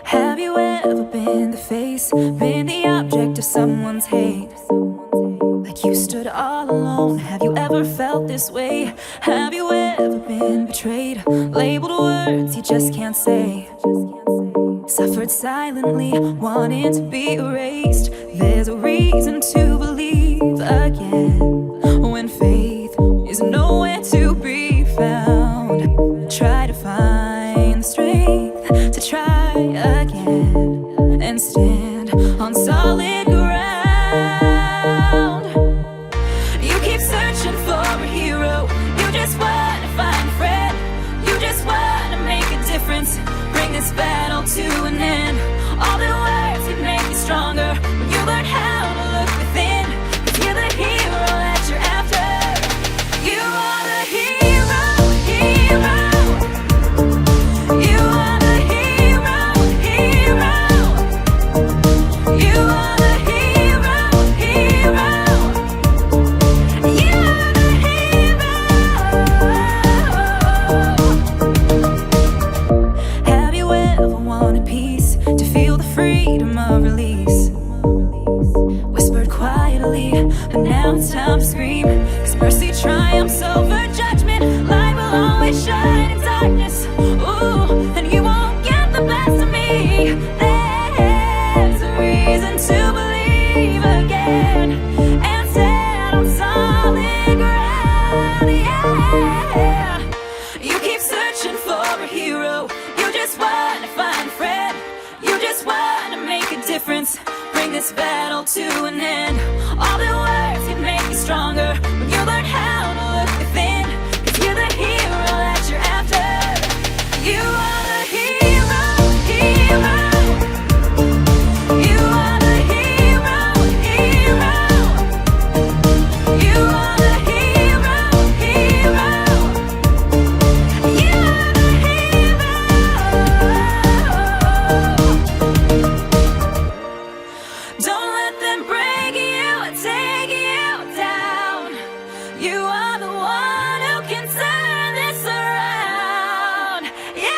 Have you ever been the face, been the object of someone's hate? Like you stood all alone. Have you ever felt this way? Have you ever been betrayed, labeled words you just can't say? Suffered silently, wanting to be erased. There's a reason to believe again when faith is nowhere to be found. Try to find the strength to try again and stand on solid ground. You keep searching for a hero. You just want to find a friend. You just want to make a difference. Bring this battle to an end. All the words can make you stronger when you learn how to look within. 'Cause you're the hero that you're after. You are the hero, hero. You are the hero, hero. You are the hero, hero. You are the hero. Have you ever wanted peace, to feel the freedom of release? Whispered quietly, but now it's time to scream. 'Cause mercy triumphs over judgment. Light will always shine in darkness. Ooh, and you won't get the best of me. There's a reason to believe again and stand on solid ground. Yeah. You keep searching for a hero. You just want to find a friend. You just want to make a difference. Bring this battle to an end. All the words can make you stronger when you learn how to look within. 'Cause you're the hero that you're after. You are the hero, hero. You are the hero, hero. You are the hero, hero. You are the hero. Don't let them break you or take you down. You are the one who can turn this around. Yeah.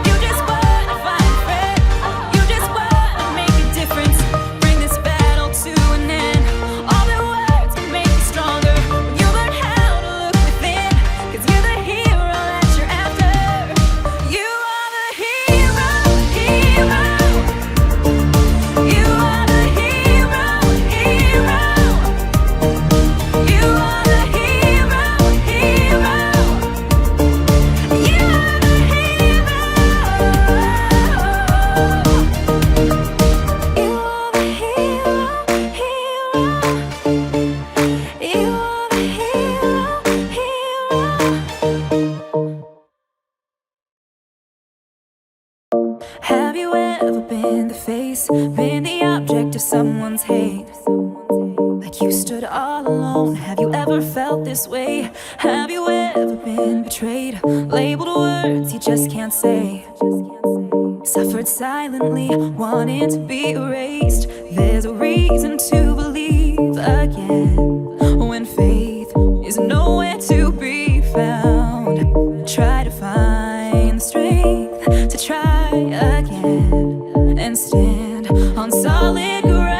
You just want to find a friend. You just want to make a difference. Bring this battle to an end. All the words can make you stronger when you learn how to look within. 'Cause you're the hero that you're after. You are the hero, hero. You are the hero, hero. You are the hero, hero. You are the hero. You are the hero, hero. You are the hero, hero. Have you ever been the face, been the object of someone's hate? Like you stood all alone. Have you ever felt this way? Have you ever been betrayed, labeled words you just can't say? Suffered silently, wanting to be erased. There's a reason to believe again when faith is nowhere to be found. Try to find the strength to try again and stand on solid ground.